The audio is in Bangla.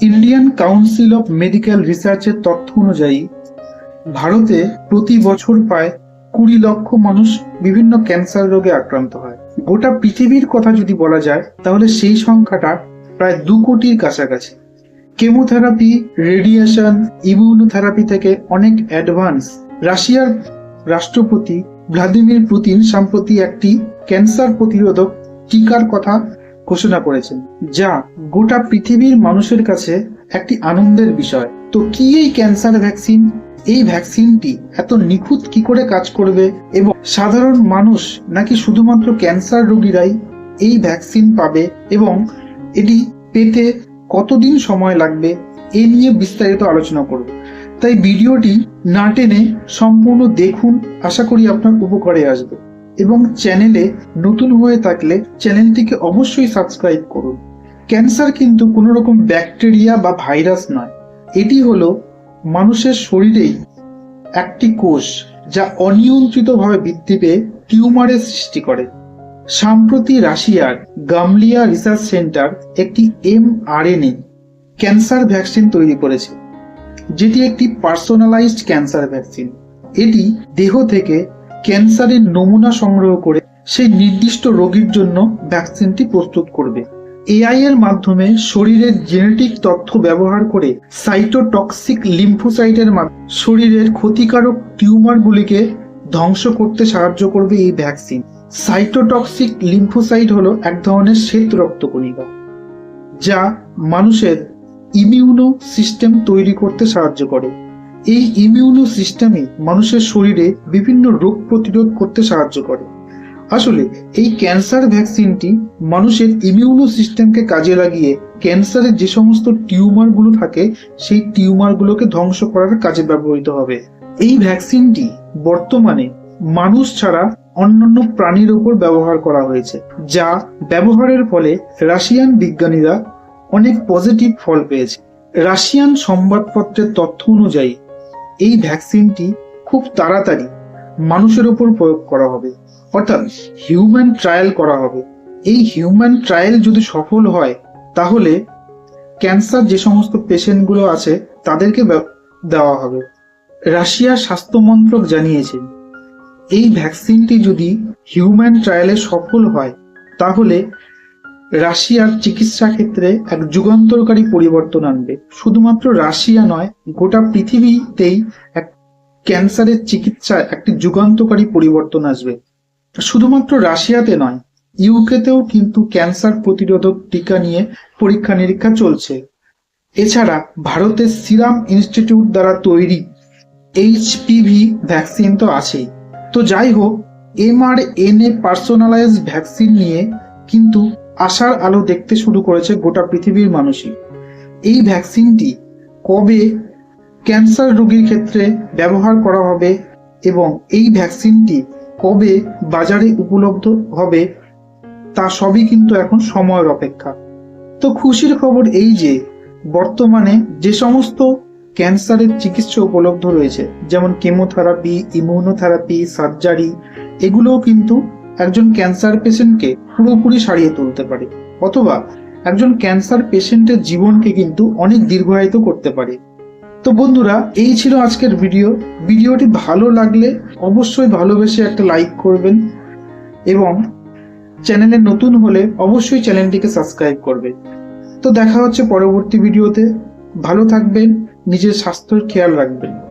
ইন্ডিয়ান কাউন্সিল অফ মেডিকেল রিসার্চের তথ্য অনুযায়ী ভারতে প্রতি বছর প্রায় 20 লক্ষ মানুষ বিভিন্ন ক্যান্সার রোগে আক্রান্ত হয়। গোটা পৃথিবীর কথা যদি বলা যায় তাহলে সেই সংখ্যাটা প্রায় 2 কোটির কাছাকাছি। কেমোথেরাপি, রেডিয়েশন, ইমিউনোথেরাপি থেকে অনেক অ্যাডভান্স। রাশিয়ার রাষ্ট্রপতি ভ্লাদিমির পুতিন সম্প্রতি একটি ক্যান্সার প্রতিরোধক টিকার কথা ঘোষণা করেছেন, যা গোটা পৃথিবীর মানুষের কাছে একটি আনন্দের বিষয়। তো কি এই ক্যান্সার ভ্যাকসিন? এই ভ্যাকসিনটি এত নিখুঁত কি করে কাজ করবে এবং সাধারণ মানুষ নাকি শুধুমাত্র ক্যান্সার রোগীরাই এই ভ্যাকসিন পাবে এবং এটি পেতে কতদিন সময় লাগবে, এ নিয়ে বিস্তারিত আলোচনা করব। তাই ভিডিওটি না টেনে সম্পূর্ণ দেখুন, আশা করি আপনার উপকারে আসবে। এবং চ্যানেলে নতুন হয়ে থাকলে চ্যানেলটিকে অবশ্যই সাবস্ক্রাইব করুন। ক্যান্সার কিন্তু কোনো রকম ব্যাকটেরিয়া বা ভাইরাস নয়, এটি হলো মানুষের শরীরেই একটি কোষ যা অনিয়ন্ত্রিতভাবে বৃদ্ধি পেয়ে টিউমারের সৃষ্টি করে। সম্প্রতি রাশিয়ার গামলিয়া রিসার্চ সেন্টার একটি mRNA ক্যান্সার ভ্যাকসিন তৈরি করেছে, যেটি একটি পার্সোনালাইজড ক্যান্সার ভ্যাকসিন। এটি দেহ থেকে ক্যান্সারের নমুনা সংগ্রহ করে সেই নির্দিষ্ট রোগীর জন্য ভ্যাকসিনটি প্রস্তুত করবে। এআই এর মাধ্যমে শরীরের জেনেটিক তথ্য ব্যবহার করে সাইটোটক্সিক লিম্ফোসাইটের মাধ্যমে শরীরের ক্ষতিকারক টিউমারগুলিকে ধ্বংস করতে সাহায্য করবে এই ভ্যাকসিন। সাইটোটক্সিক লিম্ফোসাইট হলো এক ধরনের শ্বেত রক্তকণিকা, যা মানুষের ইমিউনো সিস্টেম তৈরি করতে সাহায্য করে। এই ইমিউনো সিস্টেমই মানুষের শরীরে বিভিন্ন রোগ প্রতিরোধ করতে সাহায্য করে। আসলে এই ক্যান্সার ভ্যাকসিনটি মানুষের ইমিউনো সিস্টেমকে কাজে লাগিয়ে ক্যান্সারের যে সমস্ত টিউমারগুলো থাকে সেই টিউমারগুলোকে ধ্বংস করার কাজে ব্যবহৃত হবে। এই ভ্যাকসিনটি বর্তমানে মানুষ ছাড়া অন্যান্য প্রাণীর উপর ব্যবহার করা হয়েছে, যা ব্যবহারের ফলে রাশিয়ান বিজ্ঞানীরা অনেক পজিটিভ ফল পেয়েছে। রাশিয়ান সংবাদপত্রের তথ্য অনুযায়ী এই ভ্যাকসিনটি খুব তাড়াতাড়ি মানুষের উপর প্রয়োগ করা হবে, অর্থাৎ হিউম্যান ট্রায়াল করা হবে। এই হিউম্যান ট্রায়াল যদি সফল হয় তাহলে ক্যান্সার যে সমস্ত পেশেন্টগুলো আছে তাদেরকে দেওয়া হবে। রাশিয়ার স্বাস্থ্য মন্ত্রক জানিয়েছে এই ভ্যাকসিনটি যদি হিউম্যান ট্রায়ালে সফল হয় তাহলে রাশিয়ার চিকিৎসা ক্ষেত্রে এক যুগান্তরকারী পরিবর্তন আনবে। শুধুমাত্র রাশিয়া নয়, গোটা পৃথিবীতেই এক ক্যান্সারের চিকিৎসায় একটি যুগান্তকারী পরিবর্তন আসবে। শুধুমাত্র রাশিয়াতে নয়, ইউকেতেও কিন্তু ক্যান্সার প্রতিরোধক টিকা নিয়ে পরীক্ষা নিরীক্ষা চলছে। এছাড়া ভারতের সিরাম ইনস্টিটিউট দ্বারা তৈরি HPV ভ্যাকসিন তো আছেই। তো যাই হোক, mRNA পার্সোনালাইজড ভ্যাকসিন নিয়ে কিন্তু আশার আলো দেখতে শুরু করেছে গোটা পৃথিবীর মানুষই। এই ভ্যাকসিনটি কবে ক্যান্সার রোগীর ক্ষেত্রে ব্যবহার করা হবে এবং এই ভ্যাকসিনটি কবে বাজারে উপলব্ধ হবে তা সবই কিন্তু এখন সময়ের অপেক্ষা। তো খুশির খবর এই যে বর্তমানে যে সমস্ত ক্যান্সারের চিকিৎসা উপলব্ধ রয়েছে, যেমন কেমোথেরাপি, ইমিউনোথেরাপি, সার্জারি, এগুলোও কিন্তু একজন ক্যান্সার পেশেন্টকে পুরোপুরি সারিয়ে তুলতে পারে, অথবা একজন ক্যান্সার পেশেন্টের জীবনকে কিন্তু অনেক দীর্ঘায়িত করতে পারে। তো বন্ধুরা, এই ছিল আজকের ভিডিওটি ভালো লাগলে অবশ্যই ভালোবেসে একটা লাইক করবেন এবং চ্যানেলে নতুন হলে অবশ্যই চ্যানেলটিকে সাবস্ক্রাইব করবেন। তো দেখা হচ্ছে পরবর্তী ভিডিওতে। ভালো থাকবেন, নিজের স্বাস্থ্যের খেয়াল রাখবেন।